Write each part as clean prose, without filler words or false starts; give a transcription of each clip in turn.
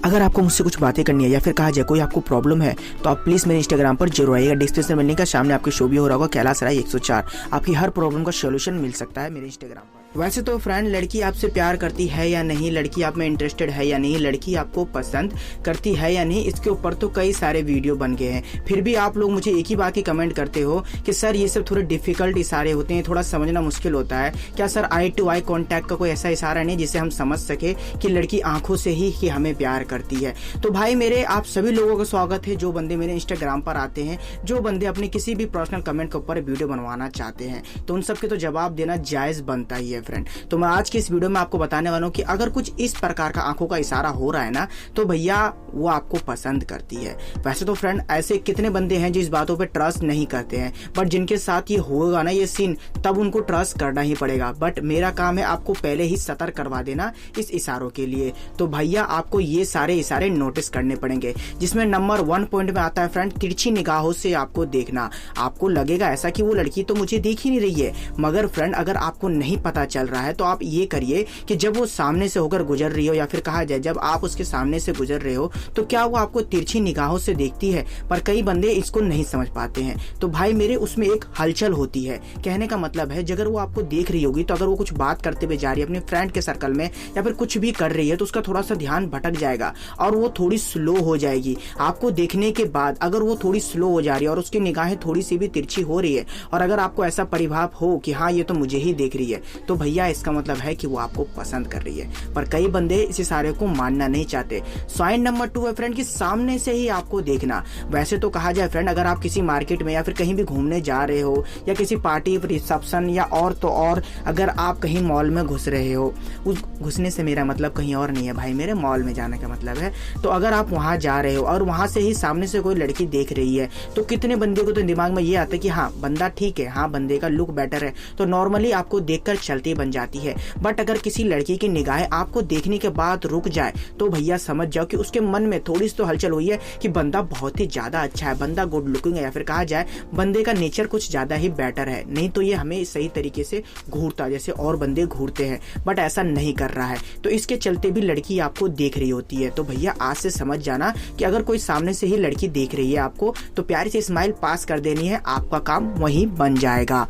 अगर आपको मुझसे कुछ बातें करनी है या फिर कहा जाए कोई आपको प्रॉब्लम है तो आप प्लीज़ मेरे इंस्टाग्राम पर जरूर आइएगा। डिस्क्रिप्शन में लिंक है, सामने आपके शो भी हो रहा होगा कैलाश राय 104। आपकी हर प्रॉब्लम का सोल्यूशन मिल सकता है मेरे इंस्टाग्राम पर। वैसे तो फ्रेंड, लड़की आपसे प्यार करती है या नहीं, लड़की आप में इंटरेस्टेड है या नहीं, लड़की आपको पसंद करती है या नहीं, इसके ऊपर तो कई सारे वीडियो बन गए हैं। फिर भी आप लोग मुझे एक ही बात की कमेंट करते हो कि सर ये सब थोड़े डिफिकल्ट इशारे होते हैं, थोड़ा समझना मुश्किल होता है। क्या sir eye to eye contact का कोई ऐसा इशारा नहीं जिससे हम समझ सके कि लड़की आंखों से ही कि हमें प्यार करती है? तो भाई मेरे, आप सभी लोगों का स्वागत है जो बंदे मेरे इंस्टाग्राम पर आते हैं, जो बंदे अपने किसी भी पर्सनल कमेंट के ऊपर वीडियो बनवाना चाहते हैं, तो उन सबके तो जवाब देना जायज बनता ही है फ्रेंड। तो मैं आज की इस वीडियो में आपको बताने वाला हूं कि अगर कुछ इस प्रकार का आंखों का इशारा हो रहा है ना, तो भैया वो आपको पसंद करती है। वैसे तो फ्रेंड, ऐसे कितने बंदे हैं जो इस बातों पे ट्रस्ट नहीं करते हैं, बट जिनके साथ ये होगा ना ये सीन, तब उनको ट्रस्ट करना ही पड़ेगा। बट मेरा काम है आपको पहले ही सतर्क करवा देना इस इशारों के लिए। तो भैया आपको ये सारे इशारे नोटिस करने पड़ेंगे, जिसमें नंबर 1 पॉइंट में आता है फ्रेंड, तिरछी निगाहों से आपको देखना। आपको लगेगा ऐसा कि वो लड़की तो मुझे देख ही नहीं रही है, मगर फ्रेंड अगर आपको नहीं पता चल रहा है तो आप ये करिए कि जब वो सामने से होकर गुजर रही हो, या फिर कहा जाए जब आप उसके सामने से गुजर रहे हो, तो क्या वो आपको तिरछी निगाहों से देखती है? पर कई बंदे इसको नहीं समझ पाते हैं। तो भाई मेरे, उसमें एक हलचल होती है। कहने का मतलब है, अगर वो आपको देख रही होगी तो अगर वो कुछ बात करते हुए जा रही है अपने फ्रेंड के सर्कल में या फिर कुछ भी कर रही है, तो उसका थोड़ा सा ध्यान भटक जाएगा और वो थोड़ी स्लो हो जाएगी। आपको देखने के बाद अगर वो थोड़ी स्लो हो जा रही है और उसकी निगाहें थोड़ी सी भी तिरछी हो रही है, और अगर आपको ऐसा परिभाव हो कि हाँ ये तो मुझे ही देख रही है, तो भैया इसका मतलब है कि वो आपको पसंद कर रही है। पर कई बंदे इस इशारे को मानना नहीं चाहते। साइन नंबर 2 है फ्रेंड कि सामने से ही आपको देखना। वैसे तो कहा जाए फ्रेंड, अगर आप किसी मार्केट में या फिर कहीं भी घूमने जा रहे हो, या किसी पार्टी रिसेप्शन या और तो और अगर आप कहीं मॉल में घुस रहे हो, उस घुसने से मेरा मतलब कहीं और नहीं है भाई मेरे, मॉल में जाने का मतलब है। तो अगर आप वहां जा रहे हो और वहां से ही सामने से कोई लड़की देख रही है, तो कितने बंदे को तो दिमाग में ये आता है कि हाँ बंदा ठीक है, हाँ बंदे का लुक बेटर है, तो नॉर्मली आपको देखकर चलती बन जाती है। बट अगर किसी लड़की की निगाहें आपको देखने के बाद रुक जाए, तो भैया समझ जाओ कि उसके मन में थोड़ी सी तो हलचल हुई है कि बंदा बहुत ही ज्यादा अच्छा है, बंदा गुड लुकिंग है, या फिर कहा जाए बंदे का नेचर कुछ ज्यादा ही बेटर है। नहीं तो ये हमें सही तरीके से घूरता जैसे और बंदे घूरते हैं, बट ऐसा नहीं कर रहा है। तो इसके चलते भी लड़की आपको देख रही होती है। तो भैया आज से समझ जाना कि अगर कोई सामने से ही लड़की देख रही है आपको, तो प्यारी से स्माइल पास कर देनी है, आपका काम वहीं बन जाएगा।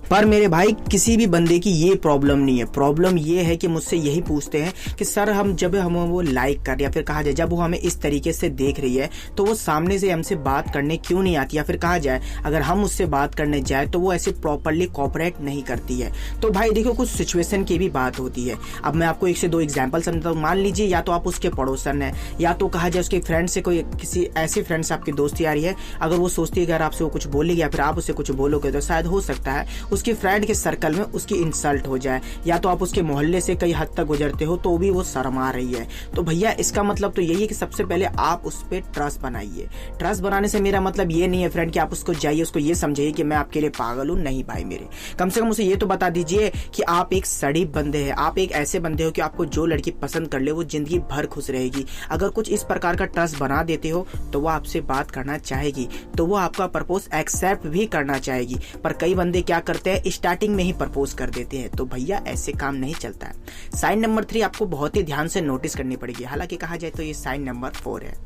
पर मेरे भाई, किसी भी बंदे की ये प्रॉब्लम नहीं है। प्रॉब्लम ये है कि मुझसे यही पूछते हैं कि सर जब हम वो लाइक कर, या फिर कहा जाए जब वो हमें इस तरीके से देख रही है, तो वो सामने से हमसे बात करने क्यों नहीं आती, या फिर कहा जाए अगर हम उससे बात करने जाए तो वो ऐसे प्रॉपरली कोऑपरेट नहीं करती है। तो भाई देखो, कुछ सिचुएशन की भी बात होती है। अब मैं आपको 1 से 2 एग्जाम्पल समझता हूँ। मान लीजिए या तो आप उसके पड़ोसन है, या तो कहा जाए उसके फ्रेंड से कोई किसी ऐसी फ्रेंड से आपकी दोस्ती आ रही है। अगर वो सोचती है अगर आपसे वो कुछ बोलेगी या फिर आप उससे कुछ बोलोगे, तो शायद हो सकता है उसके फ्रेंड के सर्कल में उसकी इंसल्ट हो जाए, या तो आप उसके मोहल्ले से कई हद तक गुजरते हो तो भी वो शर्मा रही है। तो भैया इसका मतलब तो यही है कि सबसे पहले आप उस पर ट्रस्ट बनाइए। ट्रस्ट बनाने से मेरा मतलब ये नहीं है फ्रेंड कि आप उसको जाइए उसको ये समझिए कि मैं आपके लिए पागल हूं। नहीं भाई मेरे, कम से कम उसे ये तो बता दीजिए कि आप एक सड़ी बंदे हैं, आप एक ऐसे बंदे हो कि आपको जो लड़की पसंद कर ले वो जिंदगी भर खुश रहेगी। अगर कुछ इस प्रकार का ट्रस्ट बना देते हो तो वो आपसे बात करना चाहेगी, तो वो आपका प्रपोज एक्सेप्ट भी करना चाहेगी। पर कई बंदे क्या करते हैं, स्टार्टिंग में ही प्रपोज कर देते हैं। तो भैया ऐसे काम नहीं चलता है। साइन नंबर 3 आपको बहुत ही ध्यान से नोटिस करनी पड़ेगी। हालांकि कहा जाए तो ये साइन नंबर 4 है।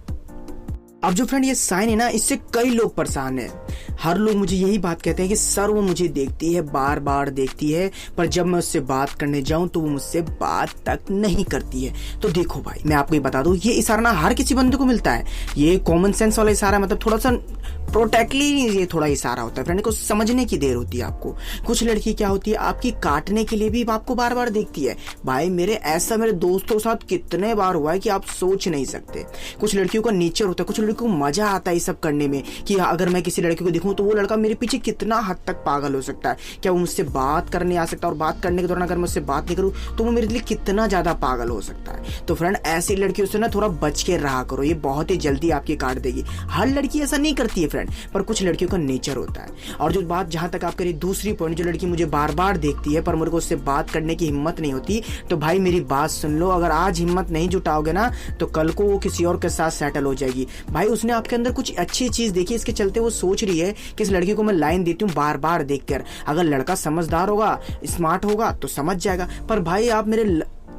अब जो फ्रेंड ये साइन है ना, इससे कई लोग परेशान हैं। हर लोग मुझे यही बात कहते हैं कि सर वो मुझे देखती है, बार बार देखती है, पर जब मैं उससे बात करने जाऊं तो वो मुझसे बात तक नहीं करती है। तो देखो भाई, मैं आपको ये बता दूं, ये इशारा ना हर किसी बंदे को मिलता है। ये कॉमन सेंस वाला इशारा, मतलब थोड़ा सा प्रोटेक्टली ये थोड़ा इशारा होता है फ्रेंड को समझने की देर होती है आपको। कुछ लड़की क्या होती है, आपकी काटने के लिए भी आपको बार बार देखती है। भाई मेरे, ऐसा मेरे दोस्तों के साथ कितने बार हुआ है कि आप सोच नहीं सकते। कुछ लड़कियों का नेचर होता है, कुछ लड़कियों को मजा आता है ये सब करने में कि अगर मैं किसी लड़की को देखूं तो वो लड़का मेरे पीछे कितना हद तक पागल हो सकता है, क्या वो मुझसे बात करने आ सकता है, और बात करने के दौरान अगर मैं उससे बात नहीं करूं तो वो मेरे लिए कितना ज्यादा पागल हो सकता है। तो फ्रेंड ऐसी लड़कियों से ना थोड़ा बच के रहा करो, ये बहुत ही जल्दी आपकी काट देगी। हर लड़की ऐसा नहीं करती है फ्रेंड, पर कुछ लड़कियों का नेचर होता है। और जो बात जहां तक आप करिए दूसरी पॉइंट, जो लड़की मुझे बार बार देखती है पर मेरे को उससे बात करने की हिम्मत नहीं होती, तो भाई मेरी बात सुन लो, अगर आज हिम्मत नहीं जुटाओगे ना तो कल को वो किसी और के साथ सेटल हो जाएगी। भाई उसने आपके अंदर कुछ अच्छी चीज देखी, इसके चलते वो सोच रही है कि इस लड़की को मैं लाइन देती हूँ बार बार देखकर। अगर लड़का समझदार होगा, स्मार्ट होगा तो समझ जाएगा। पर भाई आप मेरे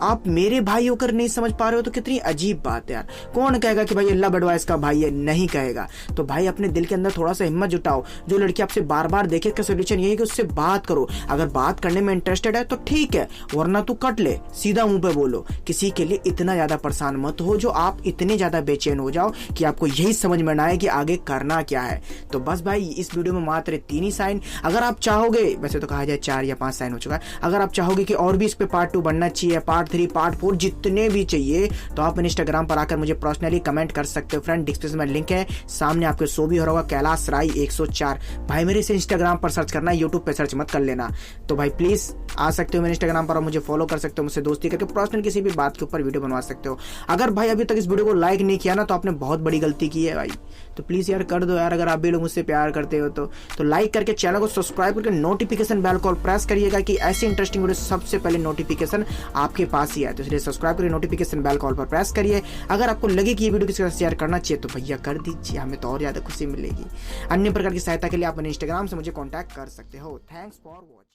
आप मेरे भाई होकर नहीं समझ पा रहे हो तो कितनी अजीब बात है यार। कौन कहेगा कि भाई अल्लाह एडवाइस का भाई है, नहीं कहेगा। तो भाई अपने दिल के अंदर थोड़ा सा हिम्मत जुटाओ। जो लड़की आपसे बार बार देखे, इसका सोल्यूशन यही है कि उससे बात करो। अगर बात करने में इंटरेस्टेड है तो ठीक है, वरना तू कट ले, सीधा मुंह पे बोलो। किसी के लिए इतना ज्यादा परेशान मत हो जो आप इतने ज्यादा बेचैन हो जाओ कि आपको यही समझ में ना आए कि आगे करना क्या है। तो बस भाई इस वीडियो में मात्र 3 ही साइन। अगर आप चाहोगे, वैसे तो कहा जाए 4 या 5 साइन हो चुका है, अगर आप चाहोगे कि और भी इस पे पार्ट 2 बनना चाहिए, पार्ट 3, पार्ट 4, जितने भी चाहिए, तो आप इंस्टाग्राम पर आकर मुझे पर्सनली कमेंट कर सकते हो। फ्रेंड डिस्क्रिप्शन में लिंक है, सामने आपको शो भी हो रहा होगा, कैलाश राय 104। भाई मेरे से इंस्टाग्राम पर सर्च करना, यूट्यूब पे सर्च मत कर लेना। तो भाई प्लीज आ सकते हो मेरे इंस्टाग्राम पर और मुझे फॉलो कर सकते हो, मुझसे दोस्ती करके पर्सनल किसी भी बात के ऊपर वीडियो बनवा सकते हो। अगर भाई अभी तक इस वीडियो को लाइक नहीं किया ना, तो आपने बहुत बड़ी गलती की है भाई। तो प्लीज यार कर दो यार, अगर आप भी लोग मुझसे प्यार करते हो तो लाइक करके चैनल को सब्सक्राइब करके नोटिफिकेशन बेल को प्रेस करिएगा कि ऐसी इंटरेस्टिंग वीडियो सबसे पहले नोटिफिकेशन आपके पास ही आए। तो इसलिए सब्सक्राइब करके नोटिफिकेशन बेल कॉल पर प्रेस करिए। अगर आपको लगे कि ये वीडियो किसी के साथ शेयर करना चाहिए तो भैया कर दीजिए, हमें तो और ज्यादा खुशी मिलेगी। अन्य प्रकार की सहायता के लिए आप अपने इंस्टाग्राम से मुझे कॉन्टैक्ट कर सकते हो। Thanks for watching.